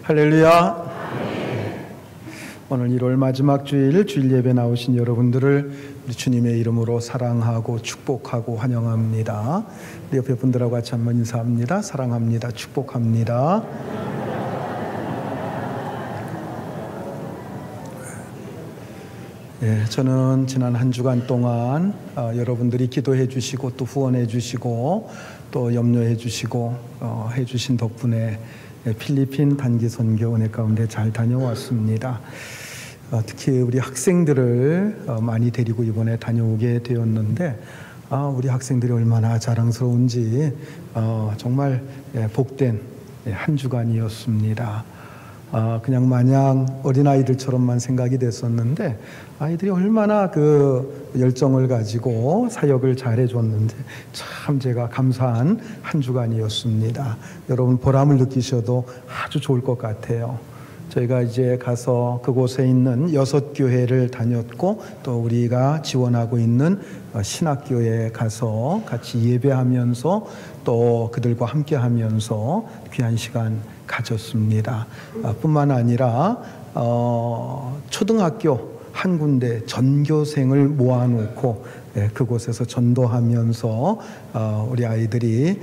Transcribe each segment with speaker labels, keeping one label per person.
Speaker 1: 할렐루야. 오늘 1월 마지막 주일 예배 나오신 여러분들을 우리 주님의 이름으로 사랑하고 축복하고 환영합니다. 우리 옆에 분들하고 같이 한번 인사합니다. 사랑합니다. 축복합니다. 저는 지난 한 주간 동안 여러분들이 기도해 주시고 또 후원해 주시고 또 염려해 주시고 해주신 덕분에 필리핀 단기 선교 은혜 가운데 잘 다녀왔습니다. 특히 우리 학생들을 많이 데리고 이번에 다녀오게 되었는데 우리 학생들이 얼마나 자랑스러운지 정말 복된 한 주간이었습니다. 그냥 마냥 어린아이들처럼만 생각이 됐었는데 아이들이 얼마나 그 열정을 가지고 사역을 잘해줬는지 참 제가 감사한 한 주간이었습니다. 여러분 보람을 느끼셔도 아주 좋을 것 같아요. 저희가 이제 가서 그곳에 있는 6교회를 다녔고 또 우리가 지원하고 있는 신학교에 가서 같이 예배하면서 또 그들과 함께 하면서 귀한 시간 가졌습니다. 뿐만 아니라 초등학교 한 군데 전교생을 모아놓고 그곳에서 전도하면서 우리 아이들이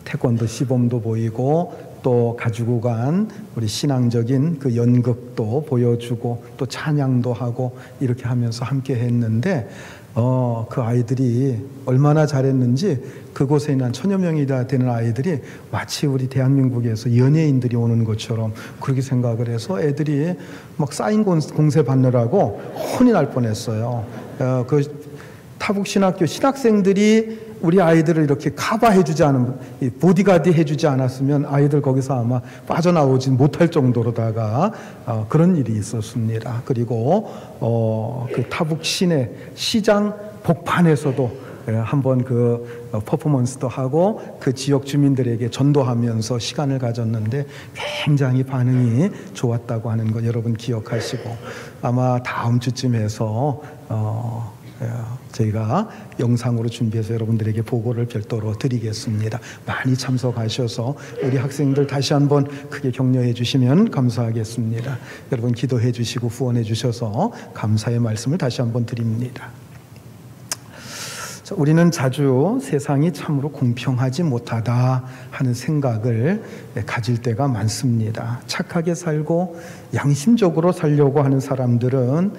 Speaker 1: 태권도 시범도 보이고 또 가지고 간 우리 신앙적인 그 연극도 보여주고 또 찬양도 하고 이렇게 하면서 함께 했는데 그 아이들이 얼마나 잘했는지 그곳에 있는 1000여 명이 되는 아이들이 마치 우리 대한민국에서 연예인들이 오는 것처럼 그렇게 생각을 해서 애들이 막 사인 공세 받느라고 혼이 날 뻔했어요. 그 타북신학교 신학생들이 우리 아이들을 이렇게 커버해주지 않으면 보디가드 해주지 않았으면 아이들 거기서 아마 빠져나오지 못할 정도로다가 그런 일이 있었습니다. 그리고 그 타북 시내 시장 복판에서도 한번 그 퍼포먼스도 하고 그 지역 주민들에게 전도하면서 시간을 가졌는데 굉장히 반응이 좋았다고 하는 거 여러분 기억하시고 아마 다음 주쯤에서 저희가 영상으로 준비해서 여러분들에게 보고를 별도로 드리겠습니다. 많이 참석하셔서 우리 학생들 다시 한번 크게 격려해 주시면 감사하겠습니다. 여러분 기도해 주시고 후원해 주셔서 감사의 말씀을 다시 한번 드립니다. 우리는 자주 세상이 참으로 공평하지 못하다 하는 생각을 가질 때가 많습니다. 착하게 살고 양심적으로 살려고 하는 사람들은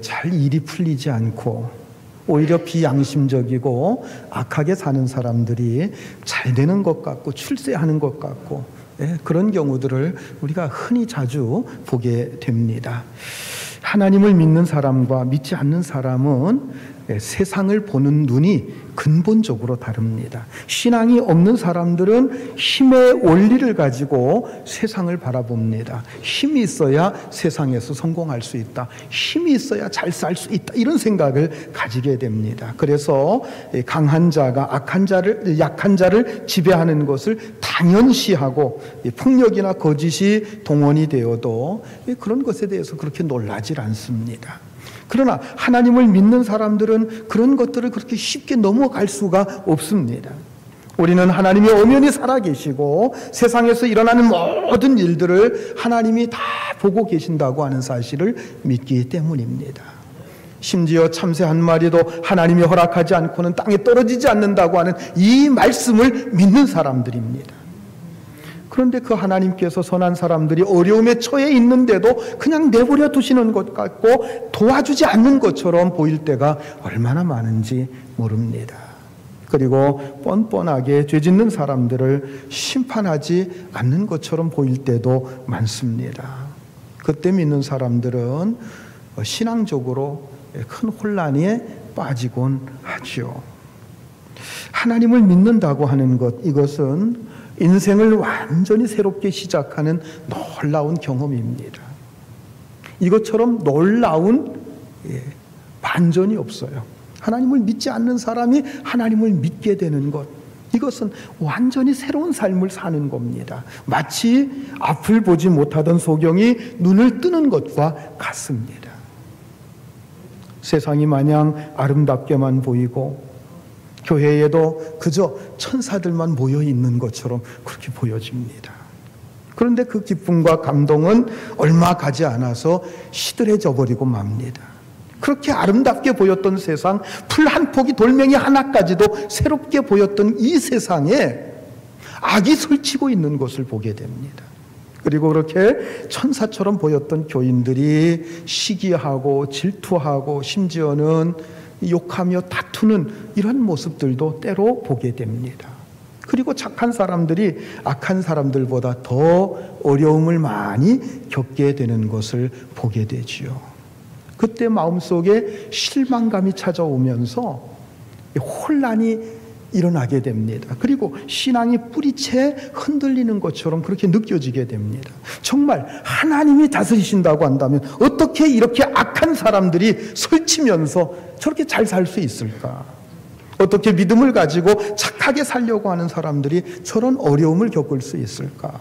Speaker 1: 잘 일이 풀리지 않고 오히려 비양심적이고 악하게 사는 사람들이 잘 되는 것 같고 출세하는 것 같고 그런 경우들을 우리가 흔히 자주 보게 됩니다. 하나님을 믿는 사람과 믿지 않는 사람은 세상을 보는 눈이 근본적으로 다릅니다. 신앙이 없는 사람들은 힘의 원리를 가지고 세상을 바라봅니다. 힘이 있어야 세상에서 성공할 수 있다. 힘이 있어야 잘 살 수 있다. 이런 생각을 가지게 됩니다. 그래서 강한 자가 약한 자를 지배하는 것을 당연시하고 폭력이나 거짓이 동원이 되어도 그런 것에 대해서 그렇게 놀라질 않습니다. 그러나 하나님을 믿는 사람들은 그런 것들을 그렇게 쉽게 넘어갈 수가 없습니다. 우리는 하나님이 엄연히 살아계시고 세상에서 일어나는 모든 일들을 하나님이 다 보고 계신다고 하는 사실을 믿기 때문입니다. 심지어 참새 한 마리도 하나님이 허락하지 않고는 땅에 떨어지지 않는다고 하는 이 말씀을 믿는 사람들입니다. 그런데 그 하나님께서 선한 사람들이 어려움에 처해 있는데도 그냥 내버려 두시는 것 같고 도와주지 않는 것처럼 보일 때가 얼마나 많은지 모릅니다. 그리고 뻔뻔하게 죄 짓는 사람들을 심판하지 않는 것처럼 보일 때도 많습니다. 그때 믿는 사람들은 신앙적으로 큰 혼란에 빠지곤 하죠. 하나님을 믿는다고 하는 것, 이것은 인생을 완전히 새롭게 시작하는 놀라운 경험입니다. 이것처럼 놀라운 반전이 없어요. 하나님을 믿지 않는 사람이 하나님을 믿게 되는 것, 이것은 완전히 새로운 삶을 사는 겁니다. 마치 앞을 보지 못하던 소경이 눈을 뜨는 것과 같습니다. 세상이 마냥 아름답게만 보이고 교회에도 그저 천사들만 모여 있는 것처럼 그렇게 보여집니다. 그런데 그 기쁨과 감동은 얼마 가지 않아서 시들해져 버리고 맙니다. 그렇게 아름답게 보였던 세상, 풀 한 폭이 돌멩이 하나까지도 새롭게 보였던 이 세상에 악이 설치고 있는 것을 보게 됩니다. 그리고 그렇게 천사처럼 보였던 교인들이 시기하고 질투하고 심지어는 욕하며 다투는 이런 모습들도 때로 보게 됩니다. 그리고 착한 사람들이 악한 사람들보다 더 어려움을 많이 겪게 되는 것을 보게 되지요. 그때 마음속에 실망감이 찾아오면서 혼란이 일어나게 됩니다. 그리고 신앙이 뿌리채 흔들리는 것처럼 그렇게 느껴지게 됩니다. 정말 하나님이 다스리신다고 한다면 어떻게 이렇게 악한 사람들이 설치면서 저렇게 잘 살 수 있을까? 어떻게 믿음을 가지고 착하게 살려고 하는 사람들이 저런 어려움을 겪을 수 있을까?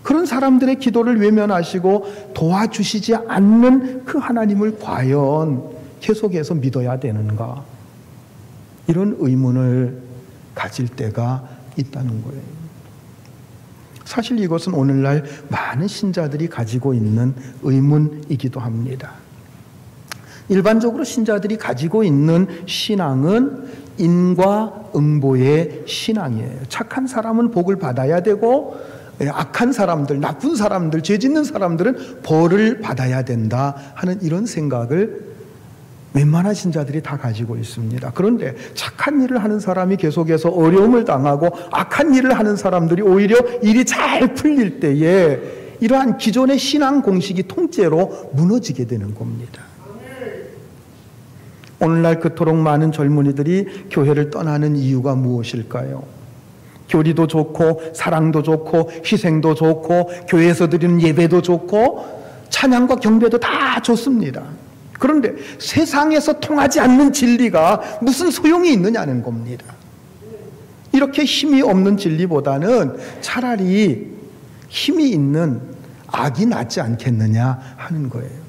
Speaker 1: 그런 사람들의 기도를 외면하시고 도와주시지 않는 그 하나님을 과연 계속해서 믿어야 되는가? 이런 의문을 가질 때가 있다는 거예요. 사실 이것은 오늘날 많은 신자들이 가지고 있는 의문이기도 합니다. 일반적으로 신자들이 가지고 있는 신앙은 인과응보의 신앙이에요. 착한 사람은 복을 받아야 되고 악한 사람들, 나쁜 사람들, 죄 짓는 사람들은 벌을 받아야 된다 하는 이런 생각을 웬만한 신자들이 다 가지고 있습니다. 그런데 착한 일을 하는 사람이 계속해서 어려움을 당하고 악한 일을 하는 사람들이 오히려 일이 잘 풀릴 때에 이러한 기존의 신앙 공식이 통째로 무너지게 되는 겁니다. 오늘날 그토록 많은 젊은이들이 교회를 떠나는 이유가 무엇일까요? 교리도 좋고 사랑도 좋고 희생도 좋고 교회에서 드리는 예배도 좋고 찬양과 경배도 다 좋습니다. 그런데 세상에서 통하지 않는 진리가 무슨 소용이 있느냐는 겁니다. 이렇게 힘이 없는 진리보다는 차라리 힘이 있는 악이 낫지 않겠느냐 하는 거예요.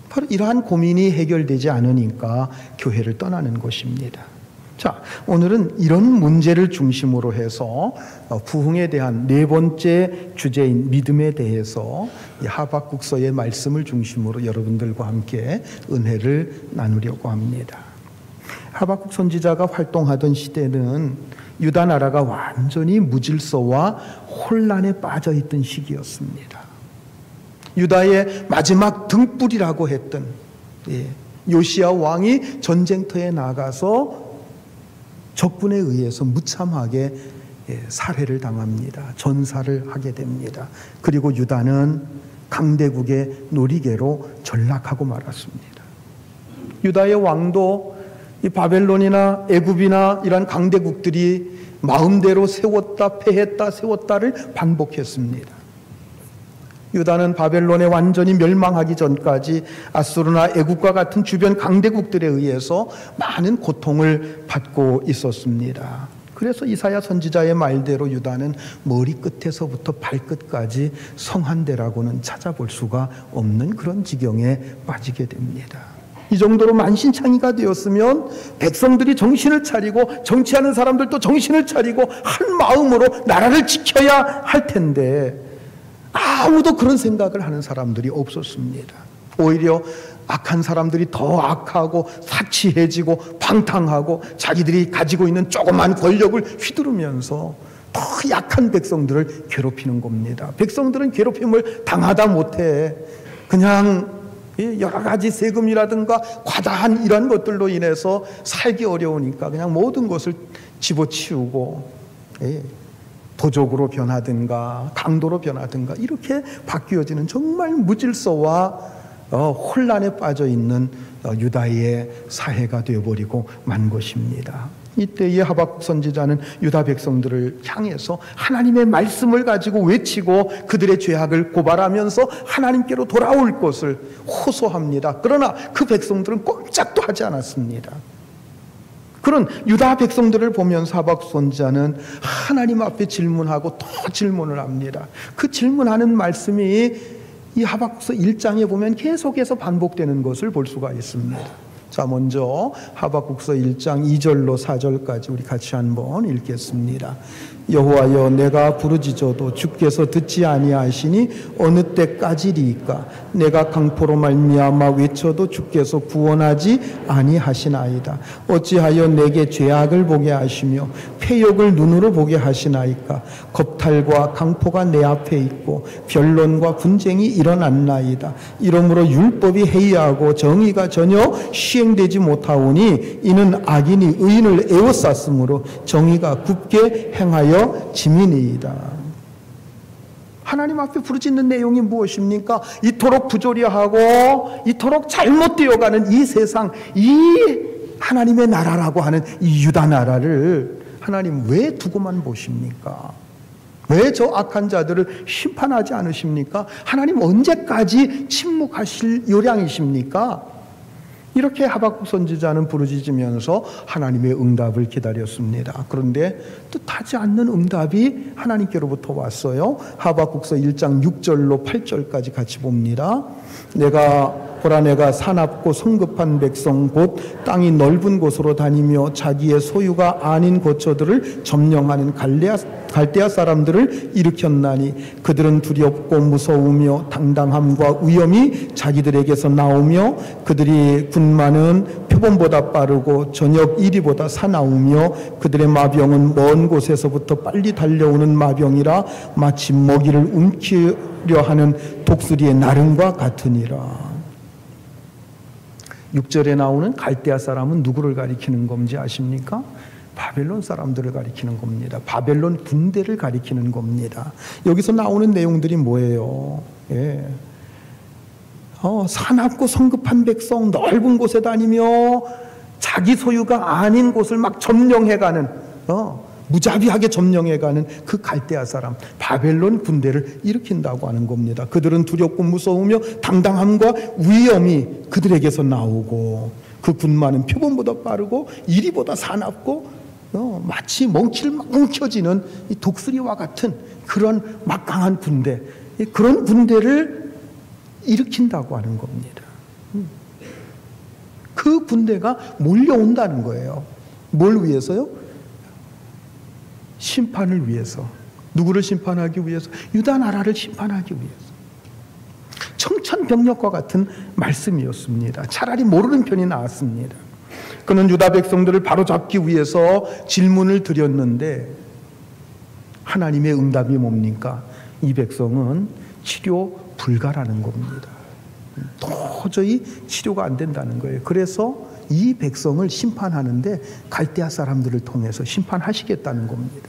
Speaker 1: 바로 이러한 고민이 해결되지 않으니까 교회를 떠나는 것입니다. 자, 오늘은 이런 문제를 중심으로 해서 부흥에 대한 네 번째 주제인 믿음에 대해서 하박국서의 말씀을 중심으로 여러분들과 함께 은혜를 나누려고 합니다. 하박국 선지자가 활동하던 시대는 유다 나라가 완전히 무질서와 혼란에 빠져 있던 시기였습니다. 유다의 마지막 등불이라고 했던 요시야 왕이 전쟁터에 나가서 적군에 의해서 무참하게 살해를 당합니다. 전사를 하게 됩니다. 그리고 유다는 강대국의 놀이개로 전락하고 말았습니다. 유다의 왕도 이 바벨론이나 애굽이나 이런 강대국들이 마음대로 세웠다 패했다 세웠다를 반복했습니다. 유다는 바벨론에 완전히 멸망하기 전까지 아수르나 애국과 같은 주변 강대국들에 의해서 많은 고통을 받고 있었습니다. 그래서 이사야 선지자의 말대로 유다는 머리끝에서부터 발끝까지 성한대라고는 찾아볼 수가 없는 그런 지경에 빠지게 됩니다. 이 정도로 만신창이가 되었으면 백성들이 정신을 차리고 정치하는 사람들도 정신을 차리고 한 마음으로 나라를 지켜야 할 텐데 아무도 그런 생각을 하는 사람들이 없었습니다. 오히려 악한 사람들이 더 악하고 사치해지고 방탕하고 자기들이 가지고 있는 조그만 권력을 휘두르면서 더 약한 백성들을 괴롭히는 겁니다. 백성들은 괴롭힘을 당하다 못해 그냥 여러 가지 세금이라든가 과다한 이런 것들로 인해서 살기 어려우니까 그냥 모든 것을 집어치우고 도적으로 변하든가 강도로 변하든가 이렇게 바뀌어지는 정말 무질서와 혼란에 빠져 있는 유다의 사회가 되어버리고 만 것입니다. 이때의 하박국 선지자는 유다 백성들을 향해서 하나님의 말씀을 가지고 외치고 그들의 죄악을 고발하면서 하나님께로 돌아올 것을 호소합니다. 그러나 그 백성들은 꼼짝도 하지 않았습니다. 그런 유다 백성들을 보면서 하박국 선지자는 하나님 앞에 질문하고 또 질문을 합니다. 그 질문하는 말씀이 이 하박국서 1장에 보면 계속해서 반복되는 것을 볼 수가 있습니다. 자, 먼저 하박국서 1장 2절로 4절까지 우리 같이 한번 읽겠습니다. 여호와여, 내가 부르짖어도 주께서 듣지 아니하시니 어느 때까지리이까? 내가 강포로 말미암아 외쳐도 주께서 구원하지 아니하시나이다. 어찌하여 내게 죄악을 보게 하시며 패역을 눈으로 보게 하시나이까? 겁탈과 강포가 내 앞에 있고 변론과 분쟁이 일어났나이다. 이러므로 율법이 해이하고 정의가 전혀 시행되지 못하오니 이는 악인이 의인을 에워쌌으므로 정의가 굳게 행하여 지민이이다. 하나님 앞에 부르짖는 내용이 무엇입니까? 이토록 부조리하고 이토록 잘못되어가는 이 세상, 이 하나님의 나라라고 하는 이 유다 나라를 하나님 왜 두고만 보십니까? 왜 저 악한 자들을 심판하지 않으십니까? 하나님 언제까지 침묵하실 요량이십니까? 이렇게 하박국 선지자는 부르짖으면서 하나님의 응답을 기다렸습니다. 그런데 뜻하지 않는 응답이 하나님께로부터 왔어요. 하박국서 1장 6절로 8절까지 같이 봅니다. 보라 내가 사납고 성급한 백성 곧 땅이 넓은 곳으로 다니며 자기의 소유가 아닌 거처들을 점령하는 갈대아 사람들을 일으켰나니 그들은 두렵고 무서우며 당당함과 위엄이 자기들에게서 나오며 그들이 군마는 표범보다 빠르고 저녁 이리보다 사나우며 그들의 마병은 먼 곳에서부터 빨리 달려오는 마병이라 마치 먹이를 움키려 하는 독수리의 나름과 같으니라. 6절에 나오는 갈대아 사람은 누구를 가리키는 건지 아십니까? 바벨론 사람들을 가리키는 겁니다. 바벨론 군대를 가리키는 겁니다. 여기서 나오는 내용들이 뭐예요? 예. 사납고 성급한 백성, 넓은 곳에 다니며 자기 소유가 아닌 곳을 막 점령해가는, 무자비하게 점령해가는 그 갈대아 사람, 바벨론 군대를 일으킨다고 하는 겁니다. 그들은 두렵고 무서우며 당당함과 위엄이 그들에게서 나오고 그 군마는 표범보다 빠르고 이리보다 사납고 마치 뭉켜지는 이 독수리와 같은 그런 막강한 군대, 그런 군대를 일으킨다고 하는 겁니다. 그 군대가 몰려온다는 거예요. 뭘 위해서요? 심판을 위해서. 누구를 심판하기 위해서? 유다 나라를 심판하기 위해서. 청천벽력과 같은 말씀이었습니다. 차라리 모르는 편이 나았습니다. 그는 유다 백성들을 바로잡기 위해서 질문을 드렸는데 하나님의 응답이 뭡니까? 이 백성은 치료 불가라는 겁니다. 도저히 치료가 안 된다는 거예요. 그래서 이 백성을 심판하는데 갈대아 사람들을 통해서 심판하시겠다는 겁니다.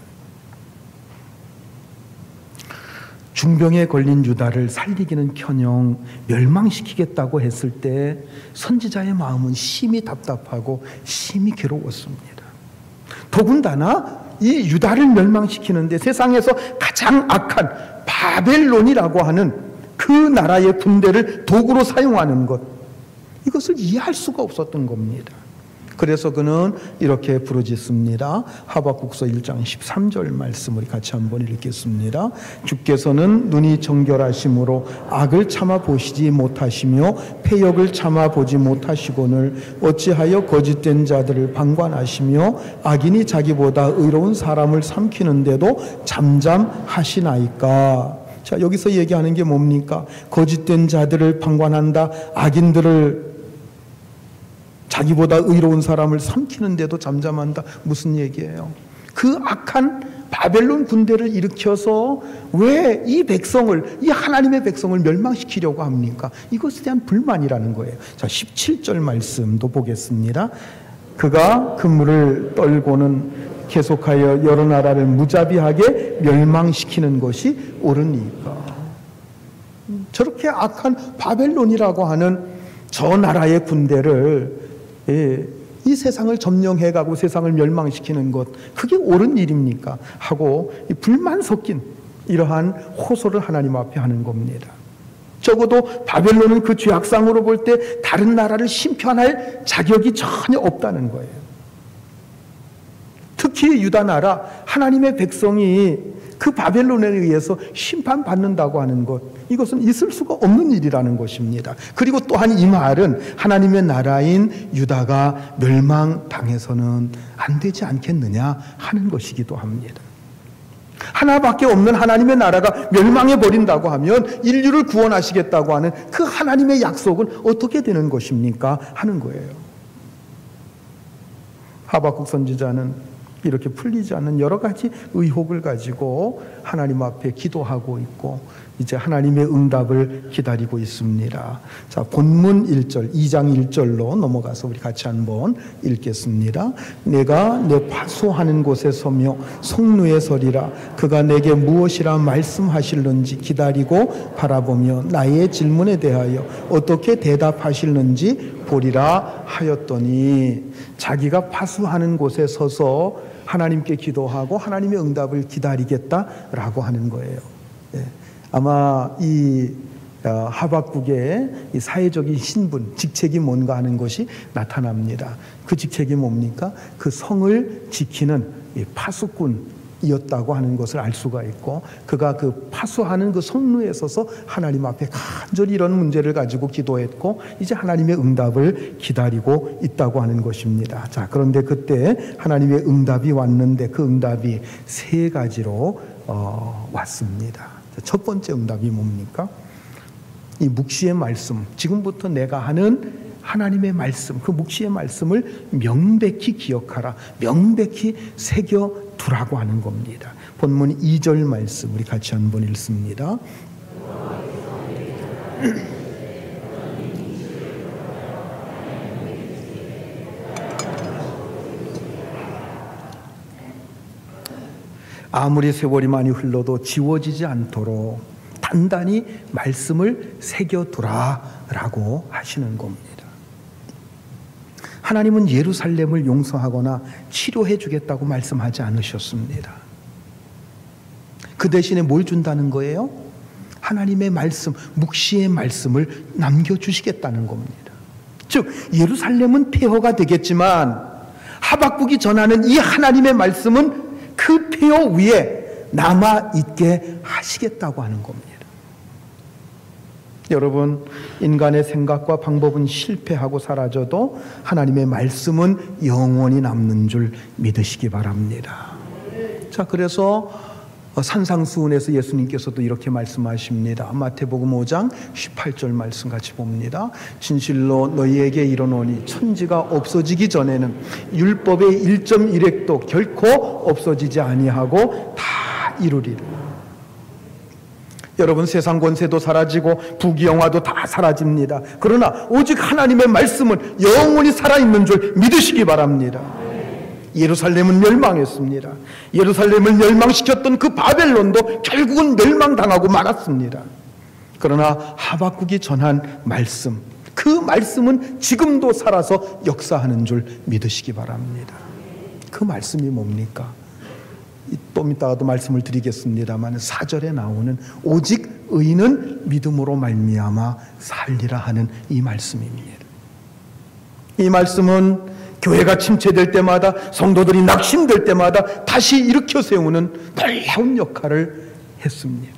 Speaker 1: 중병에 걸린 유다를 살리기는커녕 멸망시키겠다고 했을 때 선지자의 마음은 심히 답답하고 심히 괴로웠습니다. 더군다나 이 유다를 멸망시키는데 세상에서 가장 악한 바벨론이라고 하는 그 나라의 군대를 도구로 사용하는 것, 이것을 이해할 수가 없었던 겁니다. 그래서 그는 이렇게 부르짖습니다. 하박국서 1장 13절 말씀을 같이 한번 읽겠습니다. 주께서는 눈이 정결하심으로 악을 참아 보시지 못하시며 패역을 참아 보지 못하시거늘 어찌하여 거짓된 자들을 방관하시며 악인이 자기보다 의로운 사람을 삼키는데도 잠잠하시나이까. 자, 여기서 얘기하는 게 뭡니까? 거짓된 자들을 방관한다, 악인들을 자기보다 의로운 사람을 삼키는데도 잠잠한다. 무슨 얘기예요? 그 악한 바벨론 군대를 일으켜서 왜 이 백성을, 이 하나님의 백성을 멸망시키려고 합니까? 이것에 대한 불만이라는 거예요. 자, 17절 말씀도 보겠습니다. 그가 그물을 떨고는 계속하여 여러 나라를 무자비하게 멸망시키는 것이 옳으니까. 저렇게 악한 바벨론이라고 하는 저 나라의 군대를 이 세상을 점령해가고 세상을 멸망시키는 것, 그게 옳은 일입니까? 하고 불만 섞인 이러한 호소를 하나님 앞에 하는 겁니다. 적어도 바벨론은 그 죄악상으로 볼 때 다른 나라를 심판할 자격이 전혀 없다는 거예요. 특히 유다 나라 하나님의 백성이 그 바벨론에 의해서 심판받는다고 하는 것, 이것은 있을 수가 없는 일이라는 것입니다. 그리고 또한 이 말은 하나님의 나라인 유다가 멸망당해서는 안 되지 않겠느냐 하는 것이기도 합니다. 하나밖에 없는 하나님의 나라가 멸망해 버린다고 하면 인류를 구원하시겠다고 하는 그 하나님의 약속은 어떻게 되는 것입니까? 하는 거예요. 하박국 선지자는 이렇게 풀리지 않는 여러 가지 의혹을 가지고 하나님 앞에 기도하고 있고 이제 하나님의 응답을 기다리고 있습니다. 자, 본문 1절, 2장 1절로 넘어가서 우리 같이 한번 읽겠습니다. 내가 내 파수하는 곳에 서며 성루에 서리라. 그가 내게 무엇이라 말씀하실는지 기다리고 바라보며 나의 질문에 대하여 어떻게 대답하실는지 보리라 하였더니, 자기가 파수하는 곳에 서서 하나님께 기도하고 하나님의 응답을 기다리겠다라고 하는 거예요. 예. 아마 이 하박국의 이 사회적인 신분, 직책이 뭔가 하는 것이 나타납니다. 그 직책이 뭡니까? 그 성을 지키는 파수꾼이었다고 하는 것을 알 수가 있고, 그가 그 파수하는 그 성루에 서서 하나님 앞에 간절히 이런 문제를 가지고 기도했고 이제 하나님의 응답을 기다리고 있다고 하는 것입니다. 자, 그런데 그때 하나님의 응답이 왔는데 그 응답이 세 가지로 왔습니다. 첫 번째 응답이 뭡니까? 이 묵시의 말씀, 지금부터 내가 하는 하나님의 말씀, 그 묵시의 말씀을 명백히 기억하라, 명백히 새겨두라고 하는 겁니다. 본문 2절 말씀 우리 같이 한번 읽습니다. 아무리 세월이 많이 흘러도 지워지지 않도록 단단히 말씀을 새겨두라라고 하시는 겁니다. 하나님은 예루살렘을 용서하거나 치료해 주겠다고 말씀하지 않으셨습니다. 그 대신에 뭘 준다는 거예요? 하나님의 말씀, 묵시의 말씀을 남겨주시겠다는 겁니다. 즉 예루살렘은 폐허가 되겠지만 하박국이 전하는 이 하나님의 말씀은 그 폐허 위에 남아있게 하시겠다고 하는 겁니다. 여러분, 인간의 생각과 방법은 실패하고 사라져도 하나님의 말씀은 영원히 남는 줄 믿으시기 바랍니다. 자, 그래서 산상수훈에서 예수님께서도 이렇게 말씀하십니다. 마태복음 5장 18절 말씀 같이 봅니다. 진실로 너희에게 이르노니 천지가 없어지기 전에는 율법의 1.1획도 결코 없어지지 아니하고 다 이루리라. 여러분, 세상 권세도 사라지고 부귀영화도 다 사라집니다. 그러나 오직 하나님의 말씀은 영원히 살아있는 줄 믿으시기 바랍니다. 예루살렘은 멸망했습니다. 예루살렘을 멸망시켰던 그 바벨론도 결국은 멸망당하고 말았습니다. 그러나 하박국이 전한 말씀, 그 말씀은 지금도 살아서 역사하는 줄 믿으시기 바랍니다. 그 말씀이 뭡니까? 좀 이따가도 말씀을 드리겠습니다만 4절에 나오는 오직 의인은 믿음으로 말미암아 살리라 하는 이 말씀입니다. 이 말씀은 교회가 침체될 때마다, 성도들이 낙심될 때마다 다시 일으켜 세우는 놀라운 역할을 했습니다.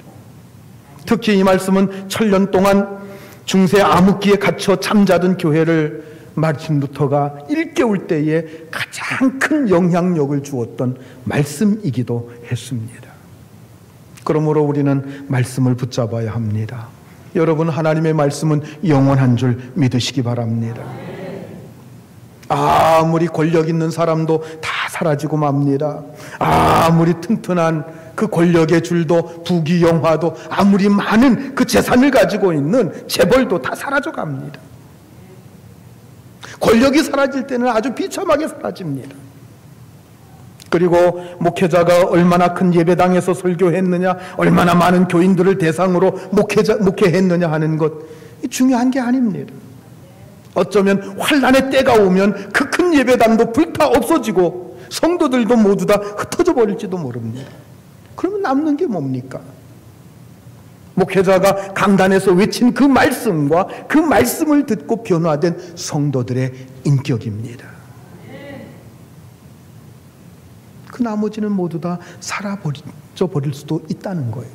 Speaker 1: 특히 이 말씀은 천년 동안 중세 암흑기에 갇혀 잠자던 교회를 마르틴 루터가 일깨울 때에 가장 큰 영향력을 주었던 말씀이기도 했습니다. 그러므로 우리는 말씀을 붙잡아야 합니다. 여러분, 하나님의 말씀은 영원한 줄 믿으시기 바랍니다. 아무리 권력 있는 사람도 다 사라지고 맙니다. 아무리 튼튼한 그 권력의 줄도, 부귀영화도, 아무리 많은 그 재산을 가지고 있는 재벌도 다 사라져 갑니다. 권력이 사라질 때는 아주 비참하게 사라집니다. 그리고 목회자가 얼마나 큰 예배당에서 설교했느냐, 얼마나 많은 교인들을 대상으로 목회했느냐 하는 것, 중요한 게 아닙니다. 어쩌면 환난의 때가 오면 그 큰 예배당도 불타 없어지고 성도들도 모두 다 흩어져 버릴지도 모릅니다. 그러면 남는 게 뭡니까? 목회자가 강단에서 외친 그 말씀과 그 말씀을 듣고 변화된 성도들의 인격입니다. 그 나머지는 모두 다 사라져 버릴 수도 있다는 거예요.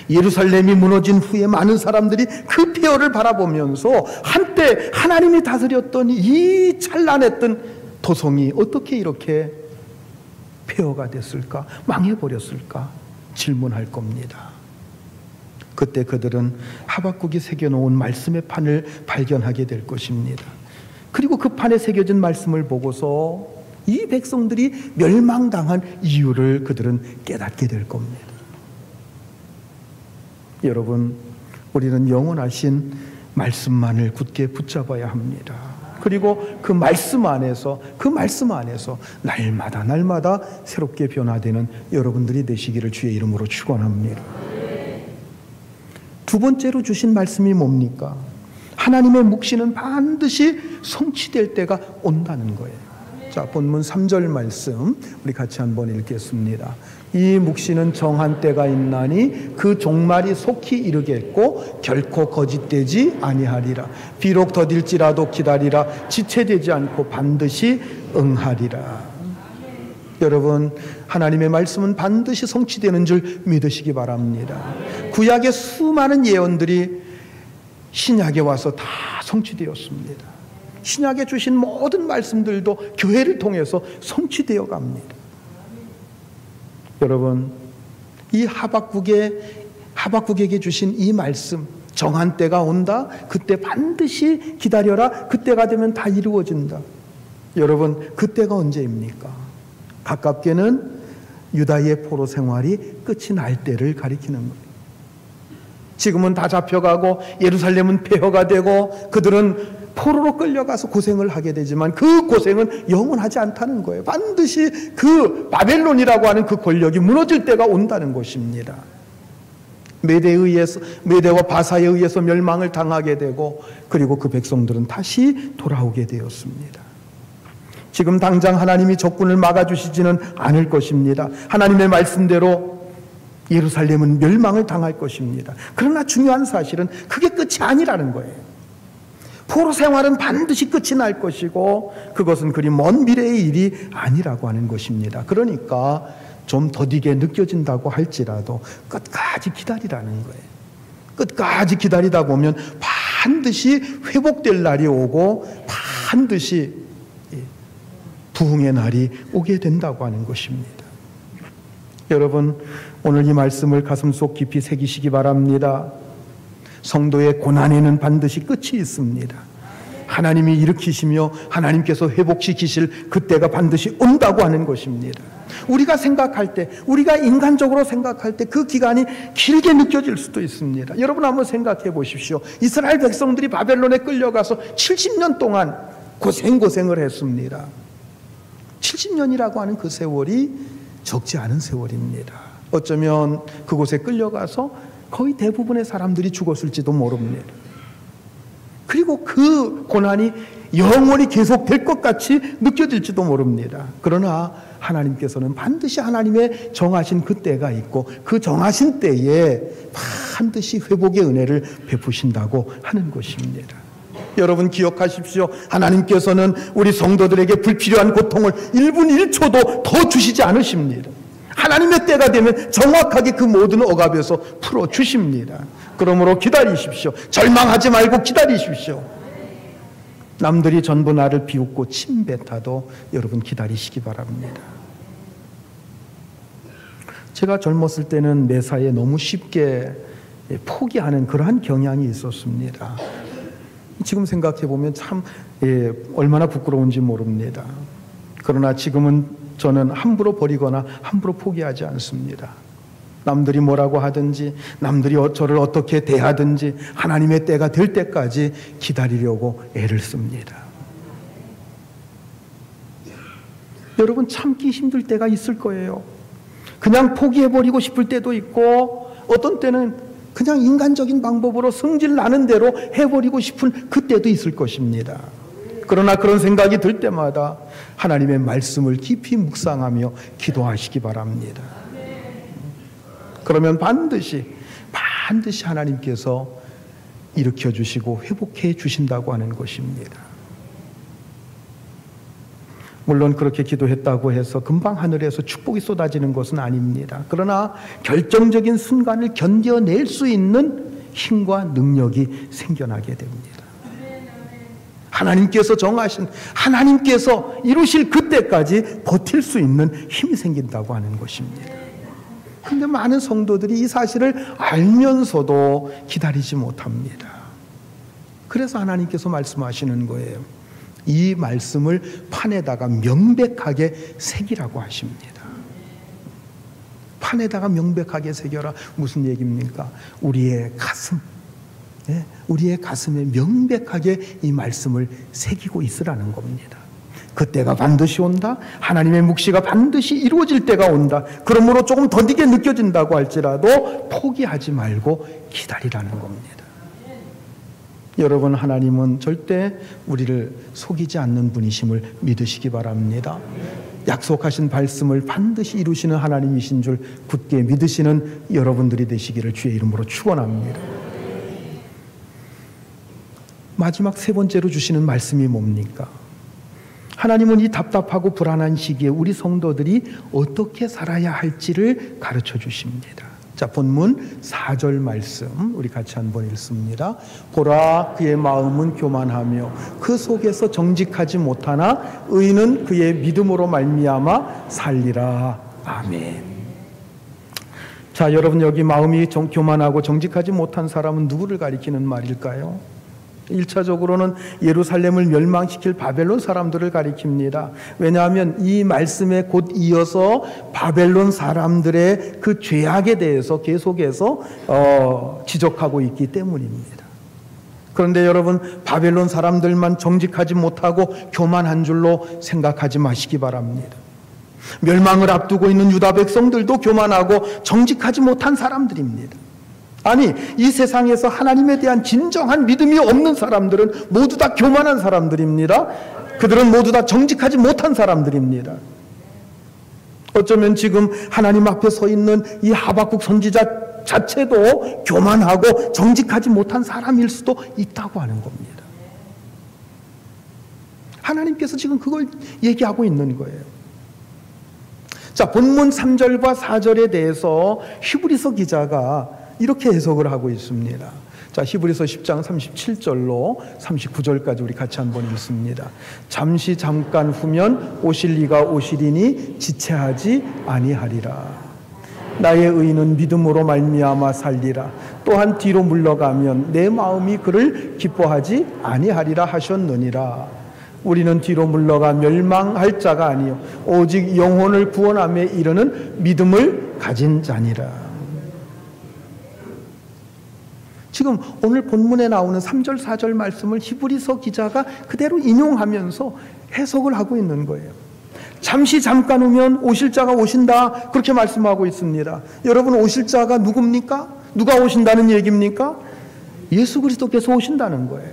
Speaker 1: 예루살렘이 무너진 후에 많은 사람들이 그 폐허를 바라보면서 한때 하나님이 다스렸던 이 찬란했던 도성이 어떻게 이렇게 폐허가 됐을까? 망해버렸을까? 질문할 겁니다. 그때 그들은 하박국이 새겨놓은 말씀의 판을 발견하게 될 것입니다. 그리고 그 판에 새겨진 말씀을 보고서 이 백성들이 멸망당한 이유를 그들은 깨닫게 될 겁니다. 여러분, 우리는 영원하신 말씀만을 굳게 붙잡아야 합니다. 그리고 그 말씀 안에서 날마다 새롭게 변화되는 여러분들이 되시기를 주의 이름으로 축원합니다. 두 번째로 주신 말씀이 뭡니까? 하나님의 묵시는 반드시 성취될 때가 온다는 거예요. 자, 본문 3절 말씀 우리 같이 한번 읽겠습니다. 이 묵시는 정한 때가 있나니 그 종말이 속히 이르겠고 결코 거짓되지 아니하리라. 비록 더딜지라도 기다리라. 지체되지 않고 반드시 응하리라. 여러분, 하나님의 말씀은 반드시 성취되는 줄 믿으시기 바랍니다. 구약의 수많은 예언들이 신약에 와서 다 성취되었습니다. 신약에 주신 모든 말씀들도 교회를 통해서 성취되어 갑니다. 여러분, 이 하박국에게 주신 이 말씀, 정한 때가 온다. 그때 반드시 기다려라. 그때가 되면 다 이루어진다. 여러분, 그때가 언제입니까? 가깝게는 유다의 포로 생활이 끝이 날 때를 가리키는 거예요. 지금은 다 잡혀가고 예루살렘은 폐허가 되고 그들은 포로로 끌려가서 고생을 하게 되지만 그 고생은 영원하지 않다는 거예요. 반드시 그 바벨론이라고 하는 그 권력이 무너질 때가 온다는 것입니다. 메대와 바사에 의해서 멸망을 당하게 되고 그리고 그 백성들은 다시 돌아오게 되었습니다. 지금 당장 하나님이 적군을 막아주시지는 않을 것입니다. 하나님의 말씀대로 예루살렘은 멸망을 당할 것입니다. 그러나 중요한 사실은 그게 끝이 아니라는 거예요. 포로 생활은 반드시 끝이 날 것이고 그것은 그리 먼 미래의 일이 아니라고 하는 것입니다. 그러니까 좀 더디게 느껴진다고 할지라도 끝까지 기다리라는 거예요. 끝까지 기다리다 보면 반드시 회복될 날이 오고 반드시 부흥의 날이 오게 된다고 하는 것입니다. 여러분, 오늘 이 말씀을 가슴속 깊이 새기시기 바랍니다. 성도의 고난에는 반드시 끝이 있습니다. 하나님이 일으키시며 하나님께서 회복시키실 그때가 반드시 온다고 하는 것입니다. 우리가 생각할 때, 우리가 인간적으로 생각할 때 그 기간이 길게 느껴질 수도 있습니다. 여러분 한번 생각해 보십시오. 이스라엘 백성들이 바벨론에 끌려가서 70년 동안 고생을 했습니다. 70년이라고 하는 그 세월이 적지 않은 세월입니다. 어쩌면 그곳에 끌려가서 거의 대부분의 사람들이 죽었을지도 모릅니다. 그리고 그 고난이 영원히 계속될 것 같이 느껴질지도 모릅니다. 그러나 하나님께서는 반드시 하나님의 정하신 그 때가 있고 그 정하신 때에 반드시 회복의 은혜를 베푸신다고 하는 것입니다. 여러분 기억하십시오. 하나님께서는 우리 성도들에게 불필요한 고통을 1분 1초도 더 주시지 않으십니다. 하나님의 때가 되면 정확하게 그 모든 억압에서 풀어주십니다. 그러므로 기다리십시오. 절망하지 말고 기다리십시오. 남들이 전부 나를 비웃고 침뱉어도 여러분 기다리시기 바랍니다. 제가 젊었을 때는 매사에 너무 쉽게 포기하는 그러한 경향이 있었습니다. 지금 생각해 보면 참 얼마나 부끄러운지 모릅니다. 그러나 지금은 저는 함부로 버리거나 함부로 포기하지 않습니다. 남들이 뭐라고 하든지 남들이 저를 어떻게 대하든지 하나님의 때가 될 때까지 기다리려고 애를 씁니다. 여러분 참기 힘들 때가 있을 거예요. 그냥 포기해버리고 싶을 때도 있고 어떤 때는 그냥 인간적인 방법으로 성질 나는 대로 해버리고 싶은 그때도 있을 것입니다. 그러나 그런 생각이 들 때마다 하나님의 말씀을 깊이 묵상하며 기도하시기 바랍니다. 그러면 반드시 하나님께서 일으켜 주시고 회복해 주신다고 하는 것입니다. 물론 그렇게 기도했다고 해서 금방 하늘에서 축복이 쏟아지는 것은 아닙니다. 그러나 결정적인 순간을 견뎌낼 수 있는 힘과 능력이 생겨나게 됩니다. 하나님께서 정하신, 하나님께서 이루실 그때까지 버틸 수 있는 힘이 생긴다고 하는 것입니다. 그런데 많은 성도들이 이 사실을 알면서도 기다리지 못합니다. 그래서 하나님께서 말씀하시는 거예요. 이 말씀을 판에다가 명백하게 새기라고 하십니다. 판에다가 명백하게 새겨라. 무슨 얘기입니까? 우리의 가슴, 우리의 가슴에 명백하게 이 말씀을 새기고 있으라는 겁니다. 그때가 반드시 온다. 하나님의 묵시가 반드시 이루어질 때가 온다. 그러므로 조금 더디게 느껴진다고 할지라도 포기하지 말고 기다리라는 겁니다. 여러분, 하나님은 절대 우리를 속이지 않는 분이심을 믿으시기 바랍니다. 약속하신 말씀을 반드시 이루시는 하나님이신 줄 굳게 믿으시는 여러분들이 되시기를 주의 이름으로 축원합니다. 마지막 세 번째로 주시는 말씀이 뭡니까? 하나님은 이 답답하고 불안한 시기에 우리 성도들이 어떻게 살아야 할지를 가르쳐 주십니다. 자, 본문 4절 말씀 우리 같이 한번 읽습니다. 보라, 그의 마음은 교만하며 그 속에서 정직하지 못하나 의인은 그의 믿음으로 말미암아 살리라. 아멘. 자, 여러분, 여기 마음이 교만하고 정직하지 못한 사람은 누구를 가리키는 말일까요? 1차적으로는 예루살렘을 멸망시킬 바벨론 사람들을 가리킵니다. 왜냐하면 이 말씀에 곧 이어서 바벨론 사람들의 그 죄악에 대해서 계속해서 지적하고 있기 때문입니다. 그런데 여러분, 바벨론 사람들만 정직하지 못하고 교만한 줄로 생각하지 마시기 바랍니다. 멸망을 앞두고 있는 유다 백성들도 교만하고 정직하지 못한 사람들입니다. 아니, 이 세상에서 하나님에 대한 진정한 믿음이 없는 사람들은 모두 다 교만한 사람들입니다. 그들은 모두 다 정직하지 못한 사람들입니다. 어쩌면 지금 하나님 앞에 서 있는 이 하박국 선지자 자체도 교만하고 정직하지 못한 사람일 수도 있다고 하는 겁니다. 하나님께서 지금 그걸 얘기하고 있는 거예요. 자, 본문 3절과 4절에 대해서 히브리서 기자가 이렇게 해석을 하고 있습니다. 자, 히브리서 10장 37절로 39절까지 우리 같이 한번 읽습니다. 잠시 잠깐 후면 오실 이가 오시리니 지체하지 아니하리라. 나의 의인은 믿음으로 말미암아 살리라. 또한 뒤로 물러가면 내 마음이 그를 기뻐하지 아니하리라 하셨느니라. 우리는 뒤로 물러가 멸망할 자가 아니요 오직 영혼을 구원함에 이르는 믿음을 가진 자니라. 지금 오늘 본문에 나오는 3절 4절 말씀을 히브리서 기자가 그대로 인용하면서 해석을 하고 있는 거예요. 잠시 잠깐 후면 오실 자가 오신다, 그렇게 말씀하고 있습니다. 여러분, 오실 자가 누굽니까? 누가 오신다는 얘기입니까? 예수 그리스도께서 오신다는 거예요.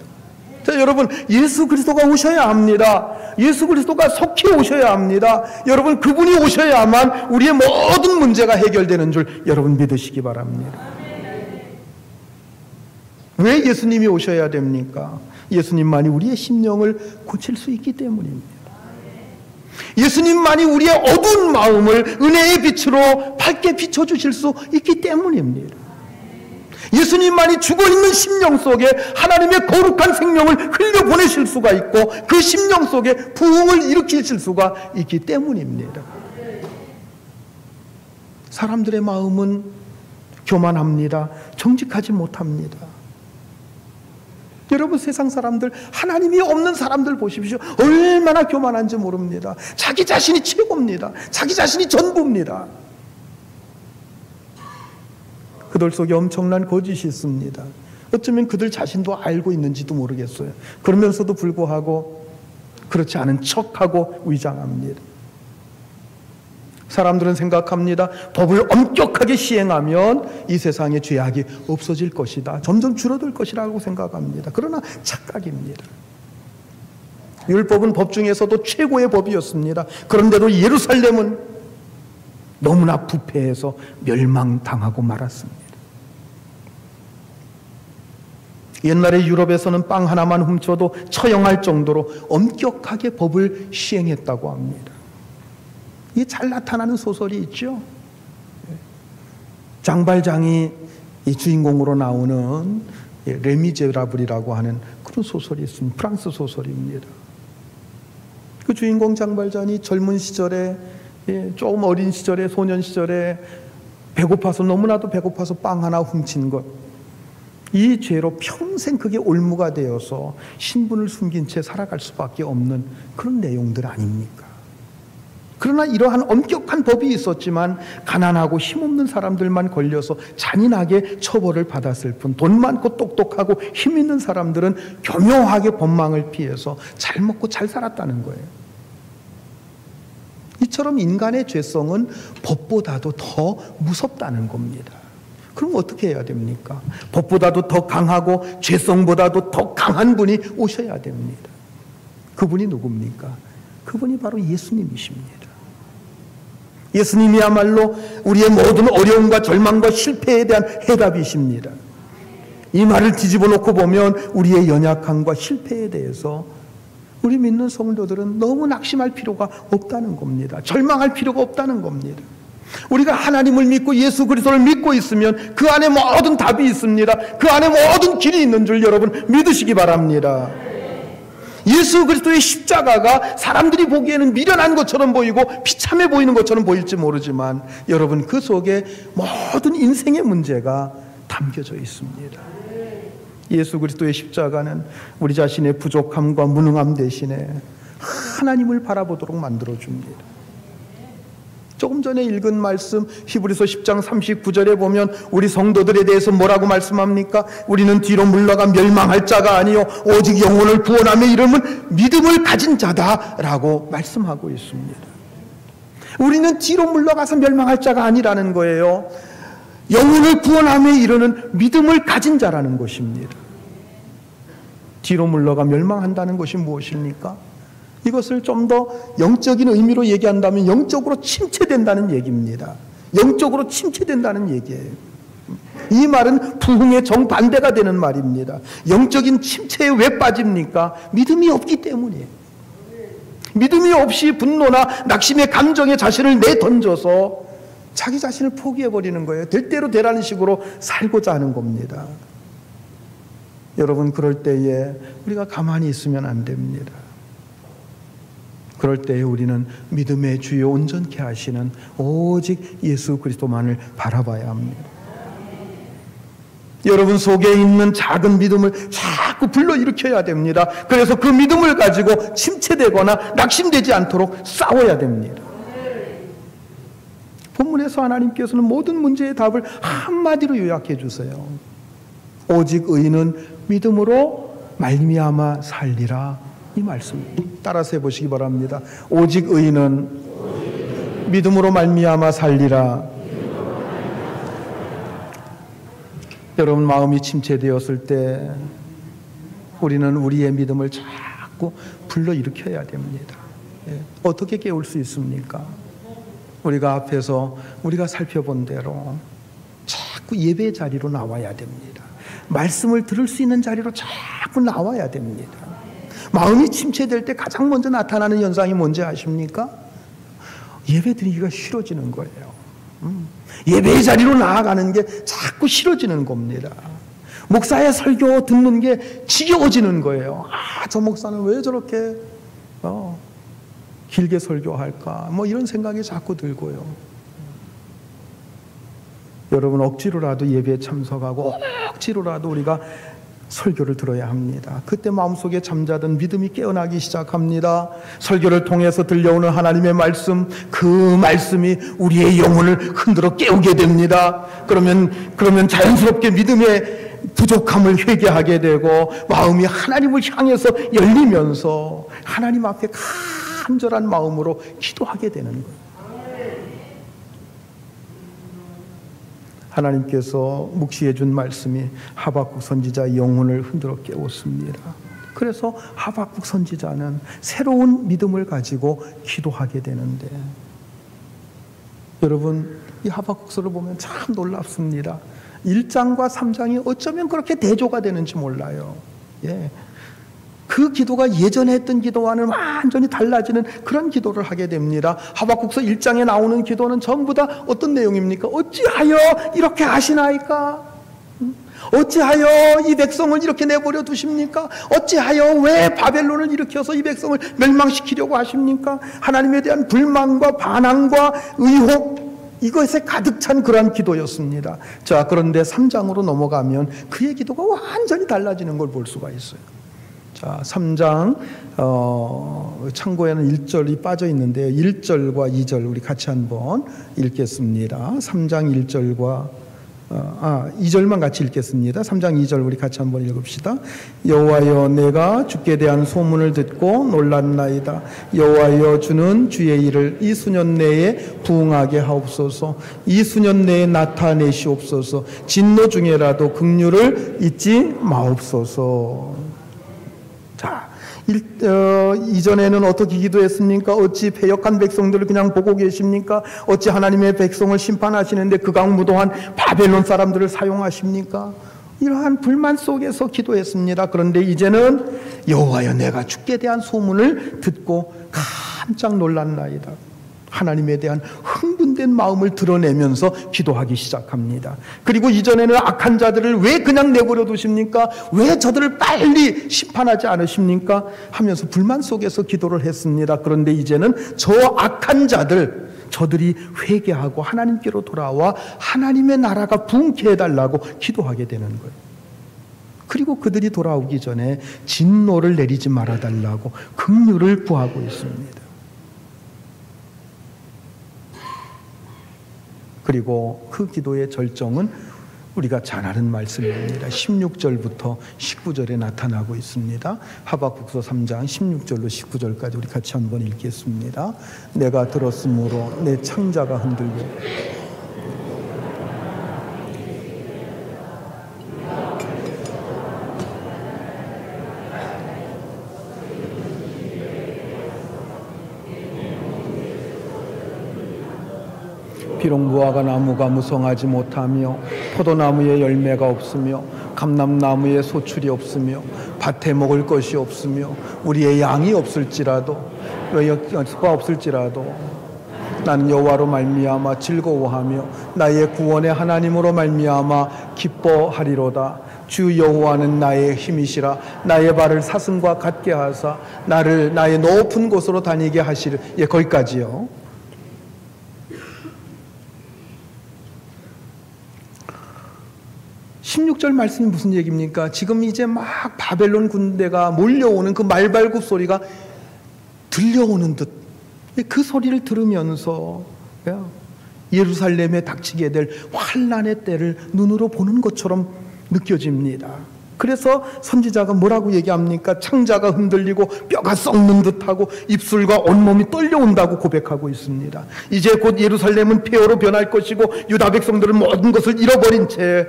Speaker 1: 자, 여러분, 예수 그리스도가 오셔야 합니다. 예수 그리스도가 속히 오셔야 합니다. 여러분, 그분이 오셔야만 우리의 모든 문제가 해결되는 줄 여러분 믿으시기 바랍니다. 왜 예수님이 오셔야 됩니까? 예수님만이 우리의 심령을 고칠 수 있기 때문입니다. 예수님만이 우리의 어두운 마음을 은혜의 빛으로 밝게 비춰주실 수 있기 때문입니다. 예수님만이 죽어있는 심령 속에 하나님의 거룩한 생명을 흘려보내실 수가 있고 그 심령 속에 부흥을 일으키실 수가 있기 때문입니다. 사람들의 마음은 교만합니다. 정직하지 못합니다. 여러분, 세상 사람들, 하나님이 없는 사람들 보십시오. 얼마나 교만한지 모릅니다. 자기 자신이 최고입니다. 자기 자신이 전부입니다. 그들 속에 엄청난 거짓이 있습니다. 어쩌면 그들 자신도 알고 있는지도 모르겠어요. 그러면서도 불구하고 그렇지 않은 척하고 위장합니다. 사람들은 생각합니다. 법을 엄격하게 시행하면 이 세상의 죄악이 없어질 것이다. 점점 줄어들 것이라고 생각합니다. 그러나 착각입니다. 율법은 법 중에서도 최고의 법이었습니다. 그런데도 예루살렘은 너무나 부패해서 멸망당하고 말았습니다. 옛날에 유럽에서는 빵 하나만 훔쳐도 처형할 정도로 엄격하게 법을 시행했다고 합니다. 이게 잘 나타나는 소설이 있죠. 장발장이 이 주인공으로 나오는 레미제라블이라고 하는 그런 소설이 있습니다. 프랑스 소설입니다. 그 주인공 장발장이 젊은 시절에, 조금 어린 시절에, 소년 시절에 배고파서, 너무나도 배고파서 빵 하나 훔친 것, 이 죄로 평생 그게 올무가 되어서 신분을 숨긴 채 살아갈 수밖에 없는 그런 내용들 아닙니까? 그러나 이러한 엄격한 법이 있었지만 가난하고 힘없는 사람들만 걸려서 잔인하게 처벌을 받았을 뿐, 돈 많고 똑똑하고 힘 있는 사람들은 교묘하게 법망을 피해서 잘 먹고 잘 살았다는 거예요. 이처럼 인간의 죄성은 법보다도 더 무섭다는 겁니다. 그럼 어떻게 해야 됩니까? 법보다도 더 강하고 죄성보다도 더 강한 분이 오셔야 됩니다. 그분이 누굽니까? 그분이 바로 예수님이십니다. 예수님이야말로 우리의 모든 어려움과 절망과 실패에 대한 해답이십니다. 이 말을 뒤집어 놓고 보면 우리의 연약함과 실패에 대해서 우리 믿는 성도들은 너무 낙심할 필요가 없다는 겁니다. 절망할 필요가 없다는 겁니다. 우리가 하나님을 믿고 예수 그리스도를 믿고 있으면 그 안에 모든 답이 있습니다. 그 안에 모든 길이 있는 줄 여러분 믿으시기 바랍니다. 예수 그리스도의 십자가가 사람들이 보기에는 미련한 것처럼 보이고 비참해 보이는 것처럼 보일지 모르지만 여러분 그 속에 모든 인생의 문제가 담겨져 있습니다. 예수 그리스도의 십자가는 우리 자신의 부족함과 무능함 대신에 하나님을 바라보도록 만들어줍니다. 조금 전에 읽은 말씀 히브리서 10장 39절에 보면 우리 성도들에 대해서 뭐라고 말씀합니까? 우리는 뒤로 물러가 멸망할 자가 아니요 오직 영혼을 구원하며 이름은 믿음을 가진 자다라고 말씀하고 있습니다. 우리는 뒤로 물러가서 멸망할 자가 아니라는 거예요. 영혼을 구원하며 이르는 믿음을 가진 자라는 것입니다. 뒤로 물러가 멸망한다는 것이 무엇입니까? 이것을 좀 더 영적인 의미로 얘기한다면 영적으로 침체된다는 얘기입니다. 영적으로 침체된다는 얘기예요. 이 말은 부흥의 정반대가 되는 말입니다. 영적인 침체에 왜 빠집니까? 믿음이 없기 때문이에요. 믿음이 없이 분노나 낙심의 감정에 자신을 내던져서 자기 자신을 포기해버리는 거예요. 될 대로 되라는 식으로 살고자 하는 겁니다. 여러분 그럴 때에 우리가 가만히 있으면 안 됩니다. 그럴 때에 우리는 믿음의 주요 온전케 하시는 오직 예수 그리스도만을 바라봐야 합니다. 여러분 속에 있는 작은 믿음을 자꾸 불러일으켜야 됩니다. 그래서 그 믿음을 가지고 침체되거나 낙심되지 않도록 싸워야 됩니다. 본문에서 하나님께서는 모든 문제의 답을 한마디로 요약해 주세요. 오직 의인은 믿음으로 말미암아 살리라. 이 말씀 따라서 해보시기 바랍니다. 오직 의인은 믿음으로 말미암아 살리라. 여러분 마음이 침체되었을 때 우리는 우리의 믿음을 자꾸 불러일으켜야 됩니다. 어떻게 깨울 수 있습니까? 우리가 앞에서 우리가 살펴본 대로 자꾸 예배 자리로 나와야 됩니다. 말씀을 들을 수 있는 자리로 자꾸 나와야 됩니다. 마음이 침체될 때 가장 먼저 나타나는 현상이 뭔지 아십니까? 예배 드리기가 싫어지는 거예요. 예배의 자리로 나아가는 게 자꾸 싫어지는 겁니다. 목사의 설교 듣는 게 지겨워지는 거예요. 저 목사는 왜 저렇게 길게 설교할까? 이런 생각이 자꾸 들고요. 여러분 억지로라도 예배에 참석하고 억지로라도 우리가 설교를 들어야 합니다. 그때 마음속에 잠자던 믿음이 깨어나기 시작합니다. 설교를 통해서 들려오는 하나님의 말씀, 그 말씀이 우리의 영혼을 흔들어 깨우게 됩니다. 그러면 자연스럽게 믿음의 부족함을 회개하게 되고 마음이 하나님을 향해서 열리면서 하나님 앞에 간절한 마음으로 기도하게 되는 거예요. 하나님께서 묵시해 준 말씀이 하박국 선지자의 영혼을 흔들어 깨웠습니다. 그래서 하박국 선지자는 새로운 믿음을 가지고 기도하게 되는데 여러분 이 하박국서를 보면 참 놀랍습니다. 1장과 3장이 어쩌면 그렇게 대조가 되는지 몰라요. 예. 그 기도가 예전에 했던 기도와는 완전히 달라지는 그런 기도를 하게 됩니다. 하박국서 1장에 나오는 기도는 전부 다 어떤 내용입니까? 어찌하여 이렇게 하시나이까? 어찌하여 이 백성을 이렇게 내버려 두십니까? 어찌하여 왜 바벨론을 일으켜서 이 백성을 멸망시키려고 하십니까? 하나님에 대한 불만과 반항과 의혹, 이것에 가득 찬 그러한 기도였습니다. 자, 그런데 3장으로 넘어가면 그의 기도가 완전히 달라지는 걸 볼 수가 있어요. 자, 3장 창고에는 1절이 빠져 있는데요. 1절과 2절 우리 같이 한번 읽겠습니다. 3장 1절과 2절만 같이 읽겠습니다. 3장 2절 우리 같이 한번 읽읍시다. 여호와여, 내가 주께 대한 소문을 듣고 놀랐나이다. 여호와여, 주는 주의 일을 이 수년 내에 부응하게 하옵소서. 이 수년 내에 나타내시옵소서. 진노 중에라도 긍휼을 잊지 마옵소서. 자, 이전에는 어떻게 기도했습니까? 어찌 패역한 백성들을 그냥 보고 계십니까? 어찌 하나님의 백성을 심판하시는데 극악무도한 바벨론 사람들을 사용하십니까? 이러한 불만 속에서 기도했습니다. 그런데 이제는 여호와여, 내가 주께 대한 소문을 듣고 깜짝 놀랐나이다. 하나님에 대한 흥분된 마음을 드러내면서 기도하기 시작합니다. 그리고 이전에는 악한 자들을 왜 그냥 내버려 두십니까? 왜 저들을 빨리 심판하지 않으십니까? 하면서 불만 속에서 기도를 했습니다. 그런데 이제는 저 악한 자들, 저들이 회개하고 하나님께로 돌아와 하나님의 나라가 부흥케 해달라고 기도하게 되는 거예요. 그리고 그들이 돌아오기 전에 진노를 내리지 말아달라고 긍휼을 구하고 있습니다. 그리고 그 기도의 절정은 우리가 잘 아는 말씀입니다. 16절부터 19절에 나타나고 있습니다. 하박국서 3장 16절로 19절까지 우리 같이 한번 읽겠습니다. 내가 들었으므로 내 창자가 흔들고 비록 무화과 나무가 무성하지 못하며 포도나무에 열매가 없으며 감람나무에 소출이 없으며 밭에 먹을 것이 없으며 우리의 양이 없을지라도 나는 여호와로 말미암아 즐거워하며 나의 구원의 하나님으로 말미암아 기뻐하리로다. 주 여호와는 나의 힘이시라. 나의 발을 사슴과 같게 하사 나를 나의 높은 곳으로 다니게 하시리. 예, 거기까지요. 16절 말씀이 무슨 얘기입니까? 지금 이제 막 바벨론 군대가 몰려오는 그 말발굽 소리가 들려오는 듯, 그 소리를 들으면서 예루살렘에 닥치게 될 환난의 때를 눈으로 보는 것처럼 느껴집니다. 그래서 선지자가 뭐라고 얘기합니까? 창자가 흔들리고 뼈가 썩는 듯하고 입술과 온몸이 떨려온다고 고백하고 있습니다. 이제 곧 예루살렘은 폐허로 변할 것이고 유다 백성들은 모든 것을 잃어버린 채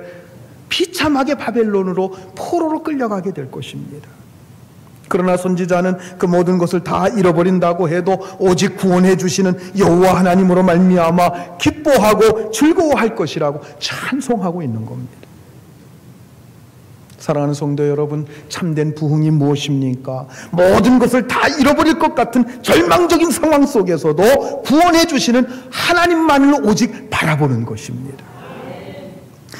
Speaker 1: 비참하게 바벨론으로 포로로 끌려가게 될 것입니다. 그러나 선지자는 그 모든 것을 다 잃어버린다고 해도 오직 구원해 주시는 여호와 하나님으로 말미암아 기뻐하고 즐거워할 것이라고 찬송하고 있는 겁니다. 사랑하는 성도 여러분, 참된 부흥이 무엇입니까? 모든 것을 다 잃어버릴 것 같은 절망적인 상황 속에서도 구원해 주시는 하나님만을 오직 바라보는 것입니다.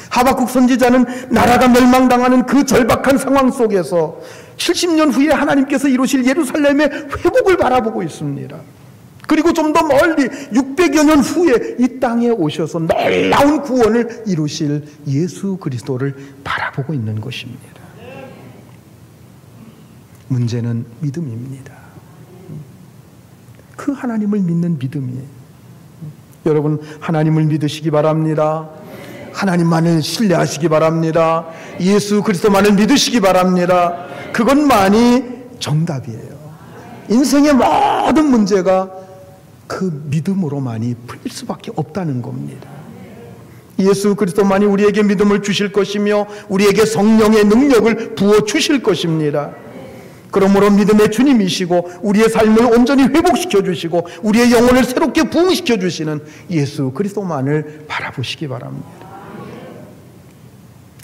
Speaker 1: 하박국 선지자는 나라가 멸망당하는 그 절박한 상황 속에서 70년 후에 하나님께서 이루실 예루살렘의 회복을 바라보고 있습니다. 그리고 좀 더 멀리 600여 년 후에 이 땅에 오셔서 놀라운 구원을 이루실 예수 그리스도를 바라보고 있는 것입니다. 문제는 믿음입니다. 그 하나님을 믿는 믿음이에요. 여러분, 하나님을 믿으시기 바랍니다. 하나님만을 신뢰하시기 바랍니다. 예수 그리스도만을 믿으시기 바랍니다. 그것만이 정답이에요. 인생의 모든 문제가 그 믿음으로만이 풀릴 수밖에 없다는 겁니다. 예수 그리스도만이 우리에게 믿음을 주실 것이며 우리에게 성령의 능력을 부어 주실 것입니다. 그러므로 믿음의 주님이시고 우리의 삶을 온전히 회복시켜 주시고 우리의 영혼을 새롭게 부흥시켜 주시는 예수 그리스도만을 바라보시기 바랍니다.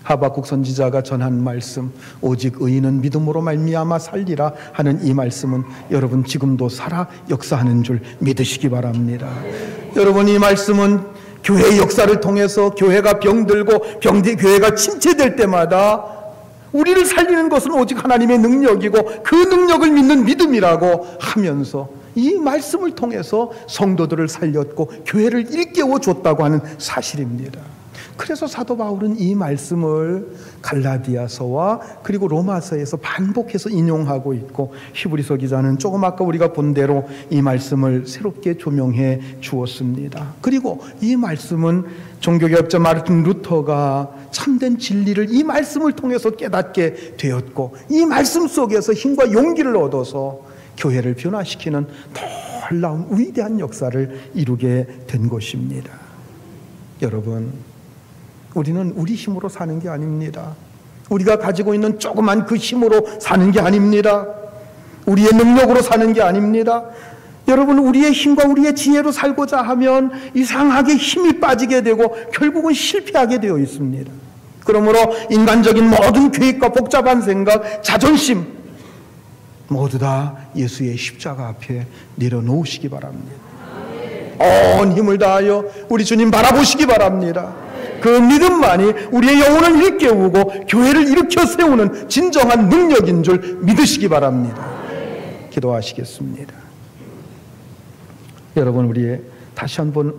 Speaker 1: 하박국 선지자가 전한 말씀, 오직 의인은 믿음으로 말미암아 살리라 하는 이 말씀은 여러분 지금도 살아 역사하는 줄 믿으시기 바랍니다. 여러분, 이 말씀은 교회의 역사를 통해서 교회가 병들고 교회가 침체될 때마다 우리를 살리는 것은 오직 하나님의 능력이고 그 능력을 믿는 믿음이라고 하면서 이 말씀을 통해서 성도들을 살렸고 교회를 일깨워 줬다고 하는 사실입니다. 그래서 사도 바울은 이 말씀을 갈라디아서와 그리고 로마서에서 반복해서 인용하고 있고, 히브리서 기자는 조금 아까 우리가 본 대로 이 말씀을 새롭게 조명해 주었습니다. 그리고 이 말씀은 종교개혁자 마르틴 루터가 참된 진리를 이 말씀을 통해서 깨닫게 되었고, 이 말씀 속에서 힘과 용기를 얻어서 교회를 변화시키는 놀라운 위대한 역사를 이루게 된 것입니다. 여러분, 우리는 우리 힘으로 사는 게 아닙니다. 우리가 가지고 있는 조그만 그 힘으로 사는 게 아닙니다. 우리의 능력으로 사는 게 아닙니다. 여러분, 우리의 힘과 우리의 지혜로 살고자 하면 이상하게 힘이 빠지게 되고 결국은 실패하게 되어 있습니다. 그러므로 인간적인 모든 계획과 복잡한 생각, 자존심 모두 다 예수의 십자가 앞에 내려놓으시기 바랍니다. 온 힘을 다하여 우리 주님 바라보시기 바랍니다. 그 믿음만이 우리의 영혼을 일깨우고 교회를 일으켜 세우는 진정한 능력인 줄 믿으시기 바랍니다. 기도하시겠습니다. 여러분, 다시 한번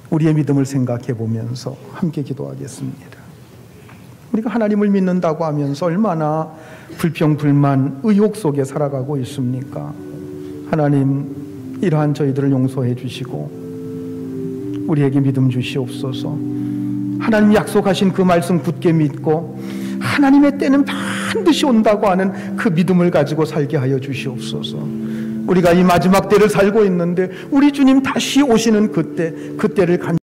Speaker 1: 우리의 믿음을 생각해 보면서 함께 기도하겠습니다. 우리가 하나님을 믿는다고 하면서 얼마나 불평불만, 의혹 속에 살아가고 있습니까? 하나님, 이러한 저희들을 용서해 주시고 우리에게 믿음 주시옵소서. 하나님 약속하신 그 말씀 굳게 믿고 하나님의 때는 반드시 온다고 하는 그 믿음을 가지고 살게 하여 주시옵소서. 우리가 이 마지막 때를 살고 있는데 우리 주님 다시 오시는 그때를